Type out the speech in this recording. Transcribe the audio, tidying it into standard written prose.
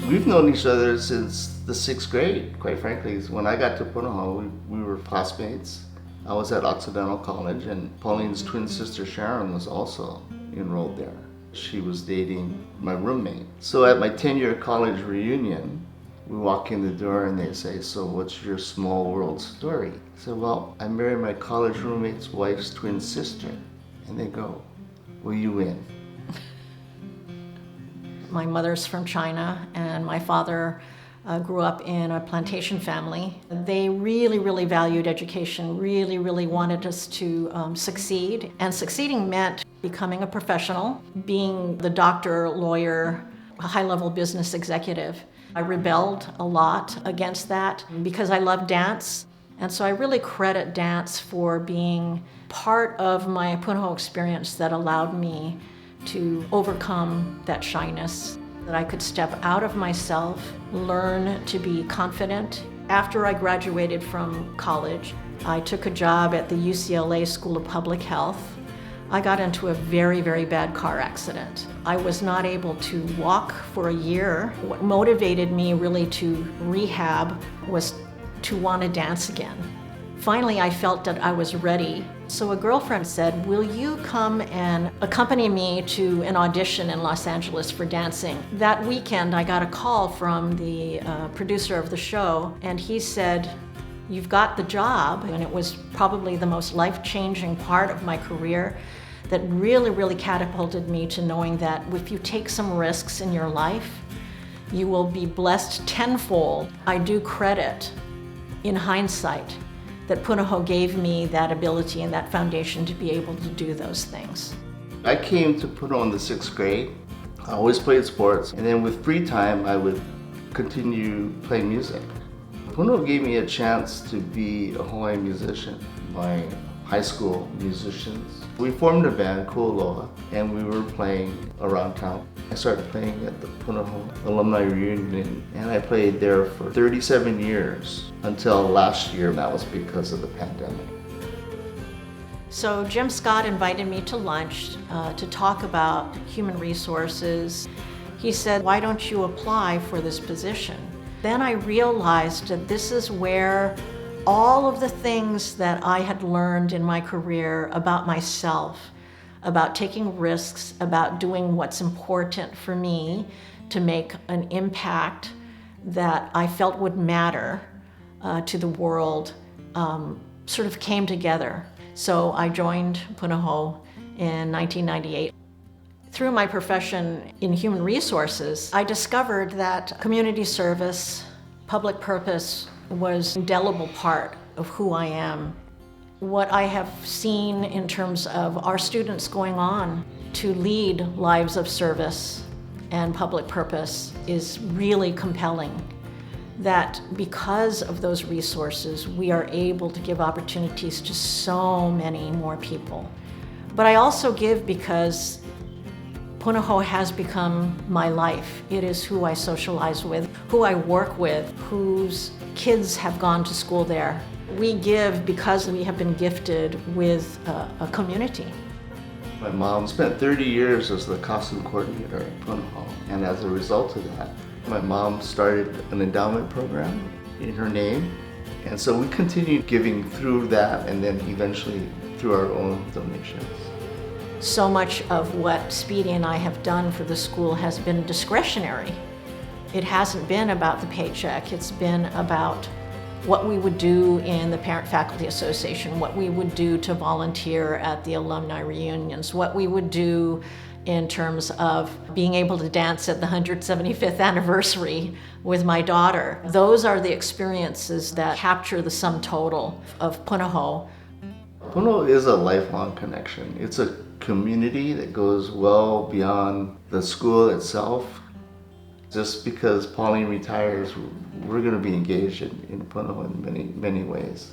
We've known each other since the 6th grade, quite frankly. When I got to Punahou, we were classmates. I was at Occidental College, and Pauline's twin sister Sharon was also enrolled there. She was dating my roommate. So at my 10-year college reunion, we walk in the door and they say, "So what's your small world story?" I said, "Well, I married my college roommate's wife's twin sister." And they go, "Well, you win." My mother's from China, and my father grew up in a plantation family. They really valued education, really wanted us to succeed. And succeeding meant becoming a professional, being the doctor, lawyer, a high-level business executive. I rebelled a lot against that because I love dance. And so I really credit dance for being part of my Punahou experience that allowed me to overcome that shyness, that I could step out of myself, learn to be confident. After I graduated from college, I took a job at the UCLA School of Public Health. I got into a very bad car accident. I was not able to walk for a year. What motivated me really to rehab was to want to dance again. Finally, I felt that I was ready. So a girlfriend said, "Will you come and accompany me to an audition in Los Angeles for dancing?" That weekend, I got a call from the producer of the show, and he said, "You've got the job." And it was probably the most life-changing part of my career that really catapulted me to knowing that if you take some risks in your life, you will be blessed tenfold. I do credit, in hindsight, that Punahou gave me that ability and that foundation to be able to do those things. I came to Punahou in the 6th grade. I always played sports, and then with free time, I would continue playing music. Punahou gave me a chance to be a Hawaiian musician. My high school musicians, we formed a band, Loa, and we were playing around town. I started playing at the Punahou Alumni Reunion, and I played there for 37 years until last year. That was because of the pandemic. So Jim Scott invited me to lunch to talk about human resources. He said, "Why don't you apply for this position?" Then I realized that this is where all of the things that I had learned in my career about myself, about taking risks, about doing what's important for me to make an impact that I felt would matter to the world, sort of came together. So I joined Punahou in 1998. Through my profession in human resources, I discovered that community service, public purpose was an indelible part of who I am. What I have seen in terms of our students going on to lead lives of service and public purpose is really compelling. That because of those resources, we are able to give opportunities to so many more people. But I also give because Punahou has become my life. It is who I socialize with, who I work with, whose kids have gone to school there. We give because we have been gifted with a community. My mom spent 30 years as the costume coordinator at Punahou, and as a result of that, my mom started an endowment program in her name, and so we continued giving through that and then eventually through our own donations. So much of what Speedy and I have done for the school has been discretionary. It hasn't been about the paycheck. It's been about what we would do in the Parent-Faculty Association, what we would do to volunteer at the alumni reunions, what we would do in terms of being able to dance at the 175th anniversary with my daughter. Those are the experiences that capture the sum total of Punahou. Punahou is a lifelong connection. It's a community that goes well beyond the school itself. Just because Pauline retires, we're going to be engaged in Punahou in many ways.